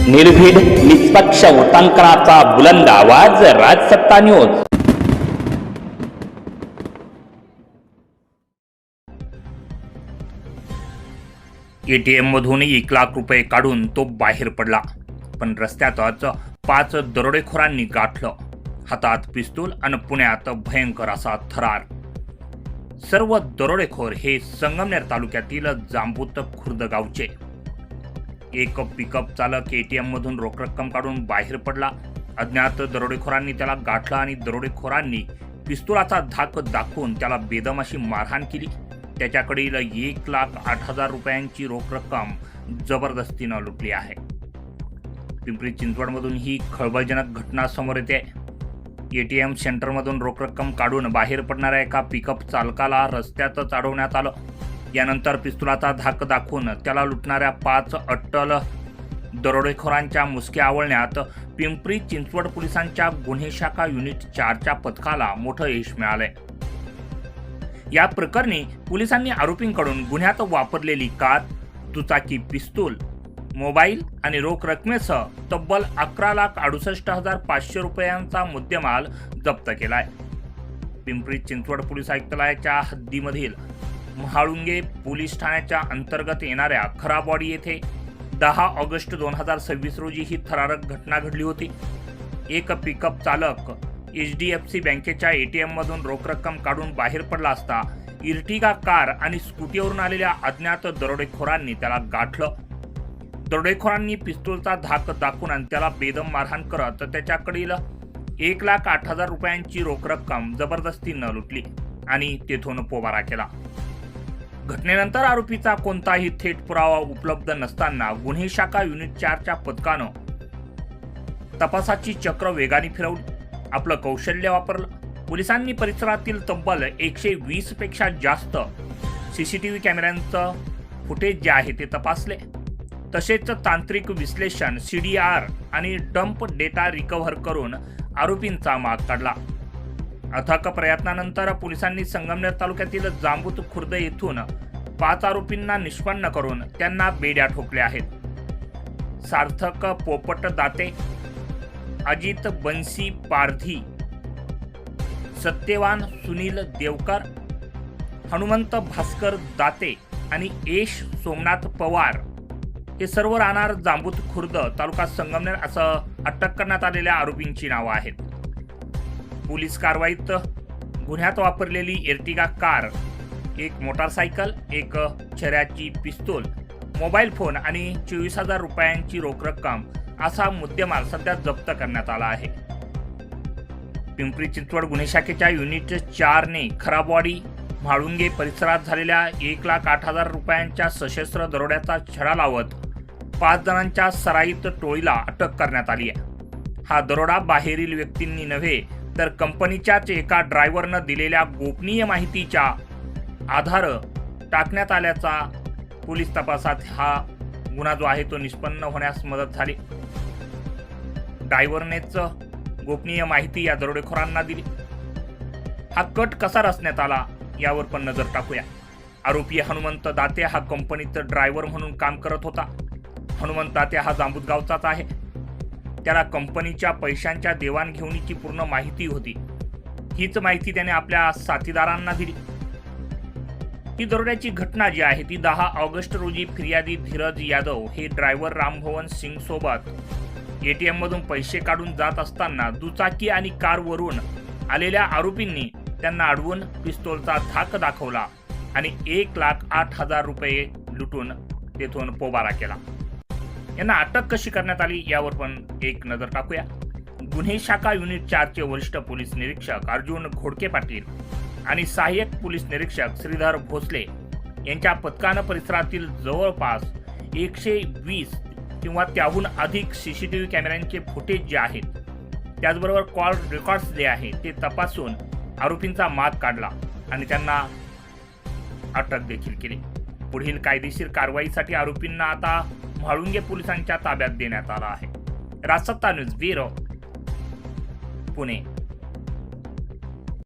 निर्भीड निष्पक्ष वृत्तांकनाचा बुलंद आवाज राजसत्ता न्यूज। एटीएम मधून 1 लाख रुपये काढून तो बाहेर पडला, पण रस्त्यातच 5 दरोडेखोरांनी गाठलं। हातात पिस्तूल आणि पुण्यात भयंकर असा थरार। सर्व दरोडेखोर हे संगमनेर तालुक्यातील जांबूत खुर्द गावचे। एक पिकअप चालक एटीएम मधून रोख रक्कम काढून बाहेर पडला। अज्ञात दरोडेखोरांनी त्याला गाठलं आणि दरोडेखोरांनी पिस्तुलाचा धाक दाखवून त्याला बेदम अशी मारहाण केली। त्याच्याकडील 1,08,000 रुपयांची रोख रक्कम जबरदस्तीनं लुटली आहे। पिंपरी चिंचवडमधून ही खळबळजनक घटना समोर येते। एटीएम सेंटरमधून रोख रक्कम काढून बाहेर पडणाऱ्या एका पिकअप चालकाला रस्त्यातच अडवण्यात आलं। यानंतर पिस्तुलाचा धाक दाखवून त्याला लुटणाऱ्या 5 अट्टल दरोडेखोरांच्या मुसक्या आवळण्यात पिंपरी चिंचवड पोलिसांच्या गुन्हे शाखा युनिट 4च्या पथकाला मोठं यश मिळालंय। या प्रकरणी पोलिसांनी आरोपींकडून गुन्ह्यात वापरलेली कार, दुचाकी, पिस्तूल, मोबाईल आणि रोख रकमेसह तब्बल 11,68,500 रुपयांचा मुद्देमाल जप्त केलाय। पिंपरी चिंचवड पोलीस आयुक्तालयाच्या हद्दीमधील म्हाळुंगे पोलीस ठाण्याच्या अंतर्गत येणाऱ्या खराबवाडी येथे 10 ऑगस्ट 2026 रोजी ही थरारक घटना घडली होती। एक पिकअप चालक HDFC बँकेच्या एटीएम मधून रोख रक्कम काढून बाहेर पडला असता इर्टिगा कार आणि स्कूटीवरून आलेल्या अज्ञात दरोडेखोरांनी त्याला गाठलं। दरोडेखोरांनी पिस्तूलचा धाक दाखवून त्याला बेदम मारहाण करत त्याच्याकडील 1,08,000 रुपयांची रोख रक्कम जबरदस्तीनं लुटली आणि तेथून पोबारा केला। घटनेनंतर आरोपीचा कोणताही थेट पुरावा उपलब्ध नसताना गुन्हे शाखा युनिट 4च्या पथकानं तपासाची चक्र वेगाने फिरवली, आपलं कौशल्य वापरलं। पोलिसांनी परिसरातील तब्बल 120 पेक्षा जास्त CCTV कॅमेऱ्यांचं फुटेज जे आहे ते तपासले। तसेच तांत्रिक विश्लेषण, CDR आणि डंप डेटा रिकव्हर करून आरोपींचा माग काढला। अथक प्रयत्नानंतर पोलिसांनी संगमनेर तालुक्यातील जांबूत खुर्द येथून 5 आरोपींना निष्पन्न करून त्यांना बेड्या ठोकल्या आहेत। सार्थक पोपट दाते, अजित बंसी पारधी, सत्यवान सुनील देवकर, हनुमंत भास्कर दाते आणि एश सोमनाथ पवार हे सर्व राहणार जांबूत खुर्द, तालुका संगमनेर असं अटक करण्यात आलेल्या आरोपींची नावं आहेत। पोलीस कारवाईत गुन्ह्यात वापरलेली एर्टिगा कार, एक मोटारसायकल, एक छऱ्याची पिस्तूल, मोबाईल फोन आणि 24,000 रुपयांची रोख रक्कम असा मुद्देमाल सध्या जप्त करण्यात आला आहे। पिंपरी चिंचवड गुन्हे शाखेच्या युनिट 4ने खराबवाडी म्हाळुंगे परिसरात झालेल्या 1,08,000 रुपयांच्या सशस्त्र दरोड्याचा छडा लावत 5 जणांच्या सराईत टोळीला अटक करण्यात आली आहे। हा दरोडा बाहेरील व्यक्तींनी नव्हे तर कंपनीच्याच एका ड्रायव्हरनं दिलेल्या गोपनीय माहितीच्या आधार टाकण्यात आल्याचा पोलीस तपासात हा गुन्हा जो आहे तो निष्पन्न होण्यास मदत झाली। ड्रायव्हरनेच गोपनीय माहिती या दरोडेखोरांना दिली। हा कट कसा रचण्यात आला यावर पण नजर टाकूया। आरोपी हनुमंत दाते हा कंपनीत ड्रायव्हर म्हणून काम करत होता। हनुमंत दाते हा जांबूत गावचाच आहे। त्याला कंपनीच्या पैशांच्या देवाणघेवाणीची पूर्ण माहिती होती। हीच माहिती त्याने आपल्या साथीदारांना दिली। ही दरोड्याची घटना जी आहे ती 10 ऑगस्ट रोजी फिर्यादी धीरज यादव हे ड्रायव्हर रामभवन सिंग सोबत एटीएम मधून पैसे काढून जात असताना दुचाकी आणि कारवरून आलेल्या आरोपींनी त्यांना अडवून पिस्तूलचा धाक दाखवला आणि 1,08,000 रुपये लुटून तेथून पोबारा केला। यांना अटक कशी करण्यात आली यावर पण एक नजर टाकूया। गुन्हे शाखा युनिट 4चे वरिष्ठ पोलीस निरीक्षक अर्जुन घोडके पाटील आणि सहाय्यक पोलीस निरीक्षक श्रीधर भोसले यांच्या पथकानं परिसरातील जवळपास 120 किंवा त्याहून अधिक CCTV कॅमेऱ्यांचे फुटेज जे आहेत, त्याचबरोबर कॉल रेकॉर्ड्स जे आहेत ते तपासून आरोपींचा माग काढला आणि त्यांना अटक देखील केली। पुढील कायदेशीर कारवाईसाठी आरोपींना आता म्हाळुंगे पोलिसांच्या ताब्यात देण्यात आला आहे। राजसत्ता न्यूज ब्युरो, पुणे।